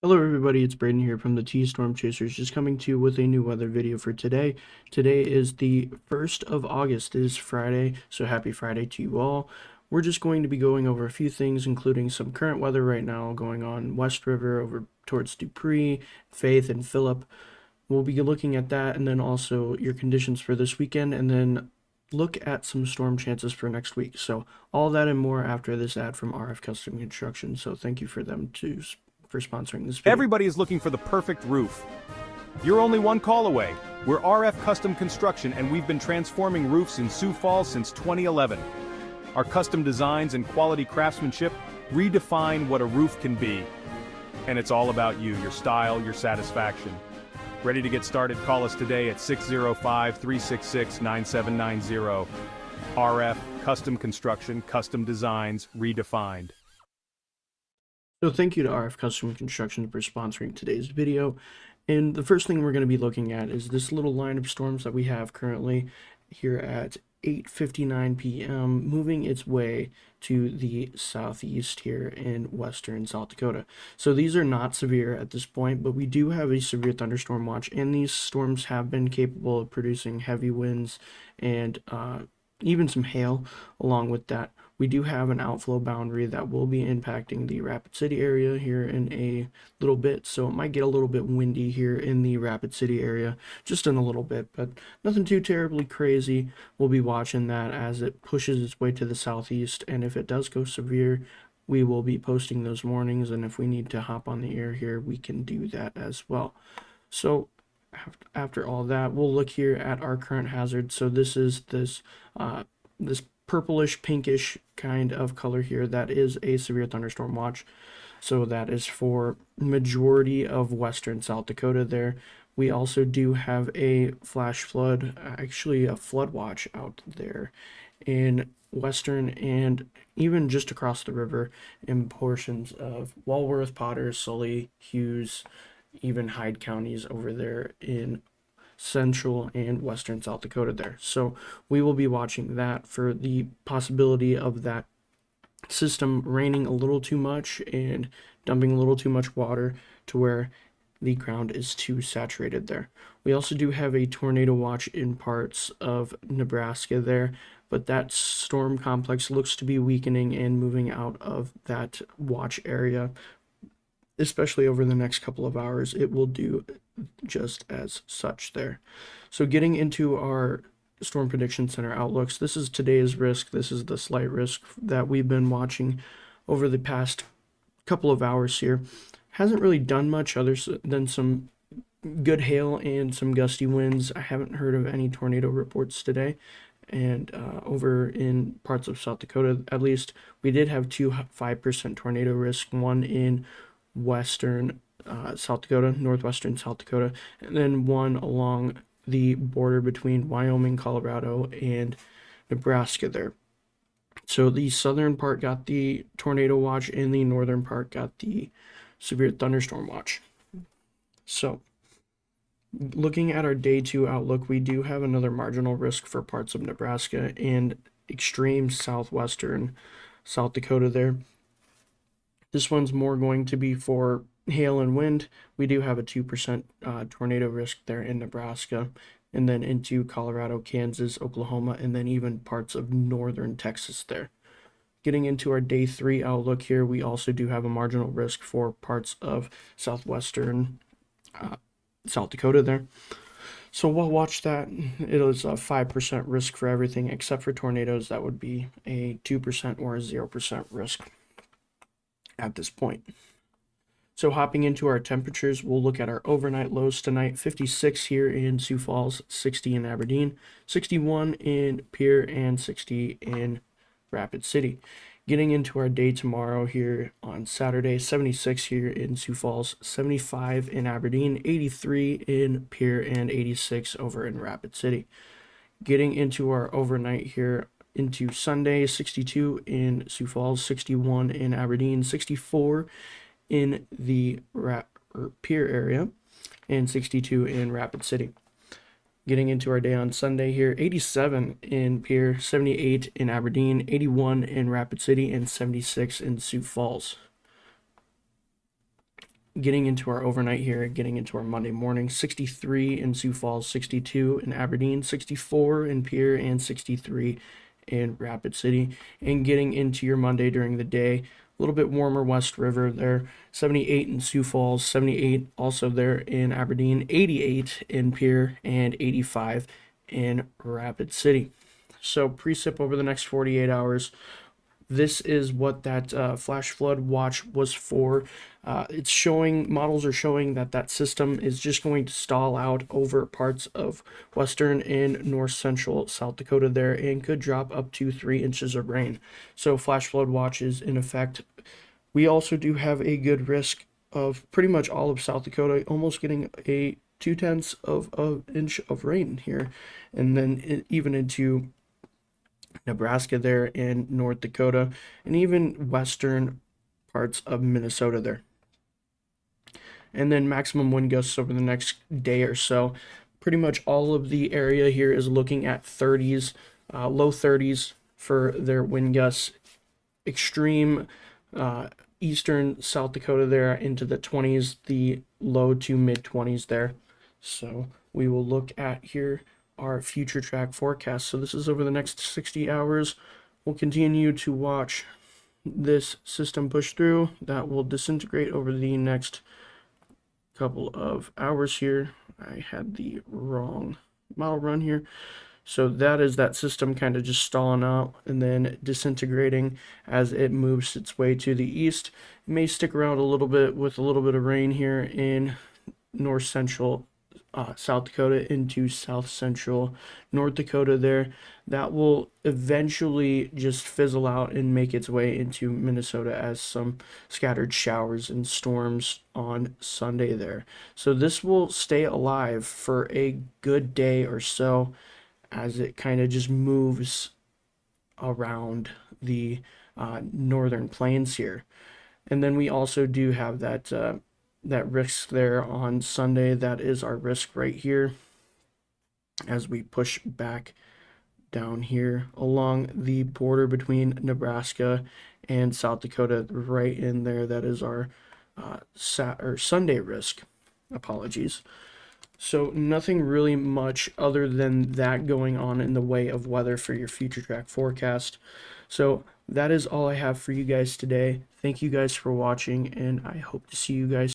Hello everybody, it's Braden here from the T-Storm Chasers, just coming to you with a new weather video for today. Today is the 1st of August, it is Friday, so happy Friday to you all. We're just going to be going over a few things, including some current weather right now going on West River over towards Dupree, Faith, and Phillip. We'll be looking at that, and then also your conditions for this weekend, and then look at some storm chances for next week. So all that and more after this ad from RF Custom Construction, so thank you for sponsoring this video. Everybody is looking for the perfect roof. You're only one call away. We're RF Custom Construction, and we've been transforming roofs in Sioux Falls since 2011. Our custom designs and quality craftsmanship redefine what a roof can be. And it's all about you, your style, your satisfaction. Ready to get started? Call us today at 605-366-9790. RF Custom Construction, custom designs redefined. So thank you to RF Custom Construction for sponsoring today's video. And the first thing we're going to be looking at is this little line of storms that we have currently here at 8:59 p.m. moving its way to the southeast here in western South Dakota. So these are not severe at this point, but we do have a severe thunderstorm watch, and these storms have been capable of producing heavy winds and even some hail along with that. We do have an outflow boundary that will be impacting the Rapid City area here in a little bit, so it might get a little bit windy here in the Rapid City area just in a little bit, but nothing too terribly crazy. We'll be watching that as it pushes its way to the southeast, and if it does go severe, we will be posting those warnings, and if we need to hop on the air here, we can do that as well. So after all that, we'll look here at our current hazard. So this is this purplish pinkish kind of color here. That is a severe thunderstorm watch, so that is for majority of western South Dakota there. We also do have a flash flood, actually a flood watch out there in western and even just across the river in portions of Walworth, Potter, Sully, Hughes, even Hyde counties over there in central and western South Dakota there. So we will be watching that for the possibility of that system raining a little too much and dumping a little too much water to where the ground is too saturated there. We also do have a tornado watch in parts of Nebraska there, but that storm complex looks to be weakening and moving out of that watch area, especially over the next couple of hours. It will do just as such there. So getting into our Storm Prediction Center outlooks, this is today's risk. This is the slight risk that we've been watching over the past couple of hours here. Hasn't really done much other than some good hail and some gusty winds. I haven't heard of any tornado reports today. And over in parts of South Dakota, at least, we did have two 5% tornado risk, one in western South Dakota, northwestern South Dakota, and then one along the border between Wyoming, Colorado, and Nebraska there. So the southern part got the tornado watch, and the northern part got the severe thunderstorm watch. So looking at our day 2 outlook, we do have another marginal risk for parts of Nebraska and extreme southwestern South Dakota there. This one's more going to be for hail and wind. We do have a 2% tornado risk there in Nebraska, and then into Colorado, Kansas, Oklahoma, and then even parts of northern Texas there. Getting into our day 3 outlook here, we also do have a marginal risk for parts of southwestern South Dakota there. So we'll watch that. It is a 5% risk for everything except for tornadoes. That would be a 2% or a 0% risk at this point. So hopping into our temperatures, we'll look at our overnight lows tonight. 56 here in Sioux Falls, 60 in Aberdeen, 61 in Pierre, and 60 in Rapid City. Getting into our day tomorrow here on Saturday, 76 here in Sioux Falls, 75 in Aberdeen, 83 in Pierre, and 86 over in Rapid City. Getting into our overnight here into Sunday, 62 in Sioux Falls, 61 in Aberdeen, 64 in the Pierre area, and 62 in Rapid City. Getting into our day on Sunday here, 87 in Pierre, 78 in Aberdeen, 81 in Rapid City, and 76 in Sioux Falls. getting into our overnight here, getting into our Monday morning, 63 in Sioux Falls, 62 in Aberdeen, 64 in Pierre, and 63 in Rapid City. And getting into your Monday during the day, a little bit warmer West River there, 78 in Sioux Falls, 78 also there in Aberdeen, 88 in Pierre, and 85 in Rapid City. So precip over the next 48 hours. This is what that flash flood watch was for. It's showing, models are showing that that system is just going to stall out over parts of western and north central South Dakota there and could drop up to 3 inches of rain. So flash flood watch is in effect. We also do have a good risk of pretty much all of South Dakota almost getting a 2/10 of an inch of rain here, and then even into Nebraska there and North Dakota, and even western parts of Minnesota there. And then maximum wind gusts over the next day or so. Pretty much all of the area here is looking at 30s, low 30s for their wind gusts. Extreme eastern South Dakota there into the 20s, the low to mid 20s there. So we will look at here our future track forecast. So this is over the next 60 hours. We'll continue to watch this system push through. That will disintegrate over the next couple of hours here. I had the wrong model run here. So that is that system kind of just stalling out and then disintegrating as it moves its way to the east. It may stick around a little bit with a little bit of rain here in north central South Dakota into south central North Dakota there. That will eventually just fizzle out and make its way into Minnesota as some scattered showers and storms on Sunday there. So this will stay alive for a good day or so as it kind of just moves around the northern plains here. And then we also do have that that risk there on Sunday. That is our risk right here as we push back down here along the border between Nebraska and South Dakota, right in there. That is our Sunday risk. Apologies. So nothing really much other than that going on in the way of weather for your future track forecast. So that is all I have for you guys today. Thank you guys for watching, and I hope to see you guys